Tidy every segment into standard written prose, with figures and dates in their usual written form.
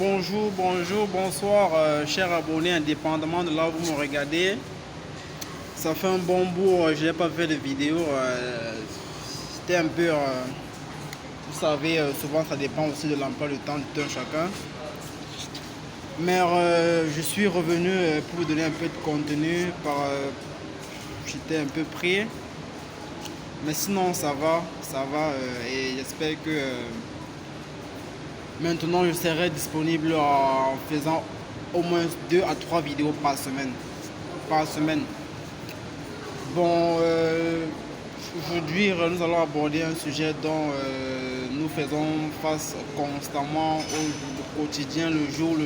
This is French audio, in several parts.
Bonjour, bonsoir, chers abonnés, indépendamment de là où vous me regardez. Ça fait un bon bout, je n'ai pas fait de vidéo. C'était un peu, vous savez, souvent ça dépend aussi de l'emploi du temps de tout un chacun. Mais je suis revenu pour vous donner un peu de contenu. J'étais un peu pris. Mais sinon, ça va. Et j'espère que maintenant je serai disponible en faisant au moins 2 à 3 vidéos par semaine. Bon, aujourd'hui nous allons aborder un sujet dont nous faisons face constamment au quotidien, le jour.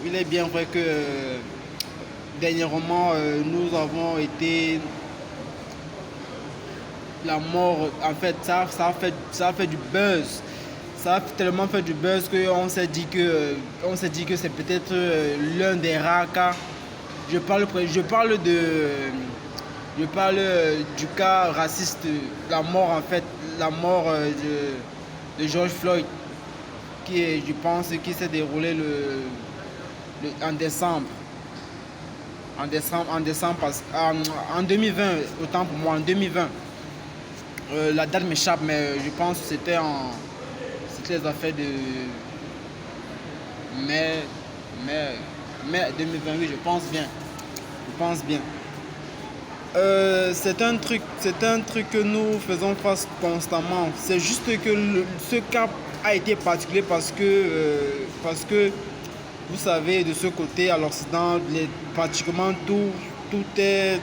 Il est bien vrai que dernièrement nous avons été la mort, en fait, ça a fait du buzz. Ça a tellement fait du buzz qu'on s'est dit que c'est peut-être l'un des rares cas. Je parle du cas raciste, la mort de George Floyd, je pense, qui s'est déroulé en décembre. En 2020, autant pour moi, en 2020. La date m'échappe, mais je pense que c'était les affaires de mai 2020, oui, je pense bien. C'est un truc que nous faisons face constamment. C'est juste que ce cas a été particulier parce que vous savez, de ce côté, à l'Occident, pratiquement tout est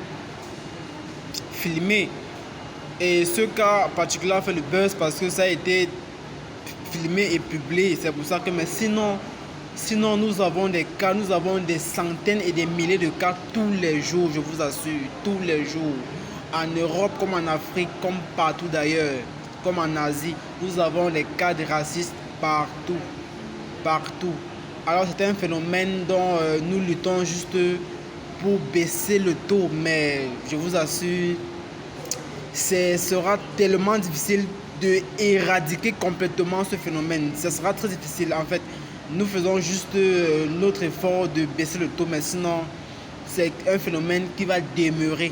filmé. Et ce cas particulier a fait le buzz parce que ça a été filmé et publié. C'est pour ça que, mais sinon nous avons des cas, nous avons des centaines et des milliers de cas tous les jours, je vous assure, tous les jours. En Europe comme en Afrique, comme partout d'ailleurs, comme en Asie, nous avons des cas de racisme partout. Alors c'est un phénomène dont nous luttons juste pour baisser le taux, mais je vous assure, ce sera tellement difficile de éradiquer complètement ce phénomène. Ce sera très difficile en fait. Nous faisons juste notre effort de baisser le taux, mais sinon c'est un phénomène qui va demeurer.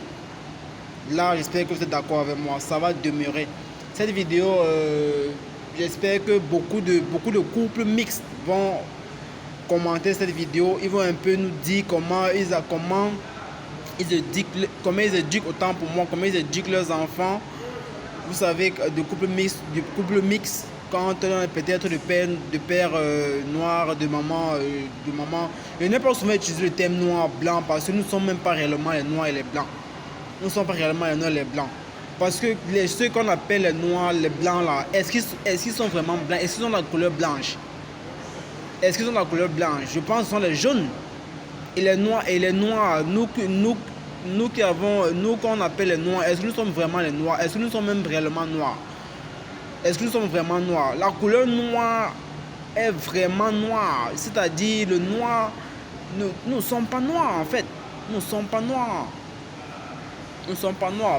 Là, j'espère que vous êtes d'accord avec moi, ça va demeurer. Cette vidéo, j'espère que beaucoup de couples mixtes vont commenter cette vidéo. Ils vont un peu nous dire comment ils éduquent, autant pour moi, comment ils éduquent leurs enfants. Vous savez, du couple mixte, quand peut-être de père noir, de maman. Je n'ai pas souvent utilisé le terme noir, blanc, parce que nous ne sommes même pas réellement les noirs et les blancs. Nous ne sommes pas réellement les noirs et les blancs. Parce que ceux qu'on appelle les noirs, les blancs là, est-ce qu'ils sont vraiment blancs? Est-ce qu'ils ont la couleur blanche? Je pense que ce sont les jaunes. Et les noirs, nous qu'on appelle les noirs, est-ce que nous sommes vraiment les noirs? Est-ce que nous sommes même réellement noirs? La couleur noire est vraiment noire. C'est-à-dire le noir, nous ne sommes pas noirs en fait. Nous ne sommes pas noirs.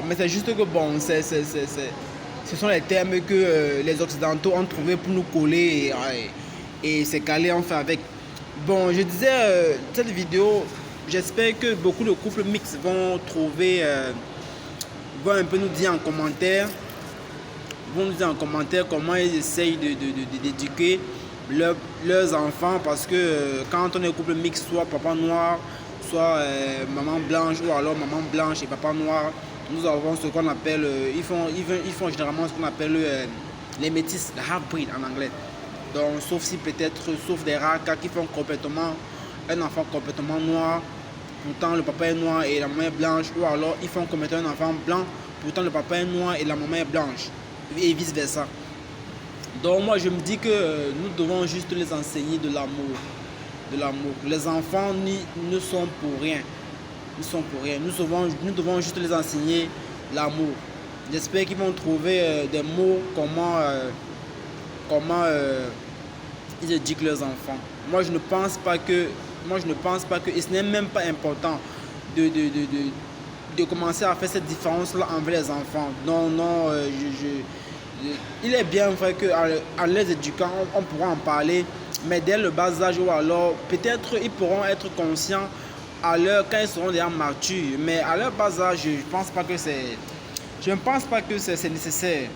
Mais c'est juste que bon, ce sont les termes que les Occidentaux ont trouvé pour nous coller et c'est calé enfin avec. Bon, je disais, cette vidéo, j'espère que beaucoup de couples mixtes vont vont un peu nous dire en commentaire, comment ils essayent d'éduquer leurs enfants, parce que quand on est couple mixte, soit papa noir, soit maman blanche, ou alors maman blanche et papa noir, nous avons ce qu'on appelle, ils font généralement ce qu'on appelle les métis, le half-breed en anglais. Donc, sauf des rares cas qui font un enfant complètement noir, pourtant le papa est noir et la maman est blanche, ou alors ils font complètement un enfant blanc, pourtant le papa est noir et la maman est blanche, et vice versa. Donc moi je me dis que nous devons juste les enseigner de l'amour. Les enfants ne sont pour rien. Nous devons juste les enseigner l'amour. J'espère qu'ils vont trouver des mots comment ils éduquent leurs enfants. Moi je ne pense pas que et ce n'est même pas important de commencer à faire cette différence là envers les enfants. Non, Il est bien vrai qu'en les éduquant, on pourra en parler, mais dès le bas âge, ou alors peut-être ils pourront être conscients quand ils seront déjà matures. Mais à leur bas âge, je ne pense pas que c'est nécessaire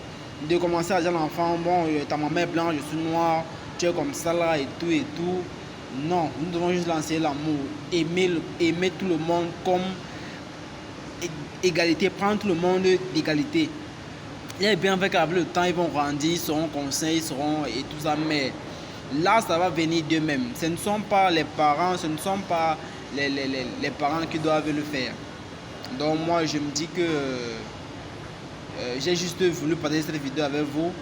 de commencer à dire à l'enfant, bon, ta maman est blanche, je suis noir, tu es comme ça là et tout et tout. Non, nous devons juste lancer l'amour, aimer tout le monde comme égalité, prendre tout le monde d'égalité. Il est bien vrai qu'avec le temps, ils vont grandir, ils seront conscients, ils seront et tout ça, mais là, ça va venir d'eux-mêmes. Ce ne sont pas les parents, ce ne sont pas les parents qui doivent le faire. Donc moi, je me dis que j'ai juste voulu partager cette vidéo avec vous,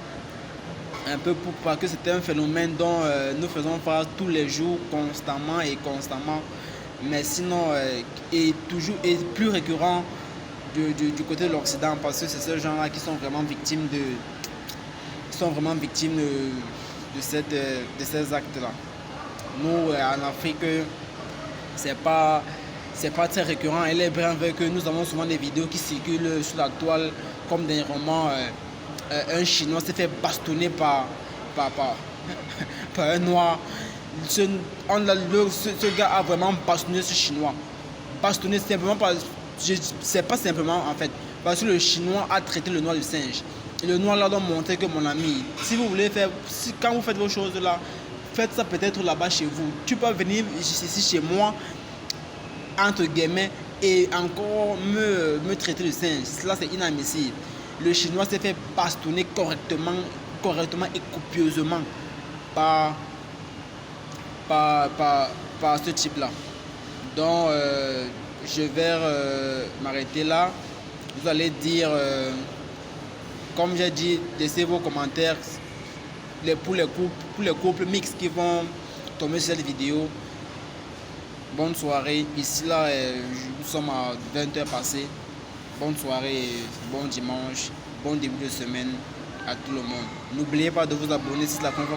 un peu parce que c'est un phénomène dont nous faisons face tous les jours, constamment, mais sinon, et toujours et plus récurrent du côté de l'Occident, parce que c'est ces gens-là qui sont vraiment victimes de ces actes-là. Nous, en Afrique, c'est pas très récurrent. Elle est bien vrai que nous avons souvent des vidéos qui circulent sur la toile, comme dernièrement un Chinois s'est fait bastonner par un Noir. Ce gars a vraiment bastonné ce Chinois. Bastonné simplement c'est pas simplement en fait, parce que le Chinois a traité le Noir de singe. Et le Noir là doit montrer que mon ami, si vous voulez faire, quand vous faites vos choses là, faites ça peut-être là-bas chez vous. Tu peux venir ici chez moi, entre guillemets, et encore me traiter de singe. Cela c'est inadmissible. Le Chinois s'est fait bastonner correctement et copieusement par ce type-là. Donc, je vais m'arrêter là. Vous allez dire, comme j'ai dit, laissez vos commentaires pour les couples mixtes qui vont tomber sur cette vidéo. Bonne soirée. Ici, là, nous sommes à 20h passées. Bonne soirée, bon dimanche, bon début de semaine à tout le monde. N'oubliez pas de vous abonner si c'est la première fois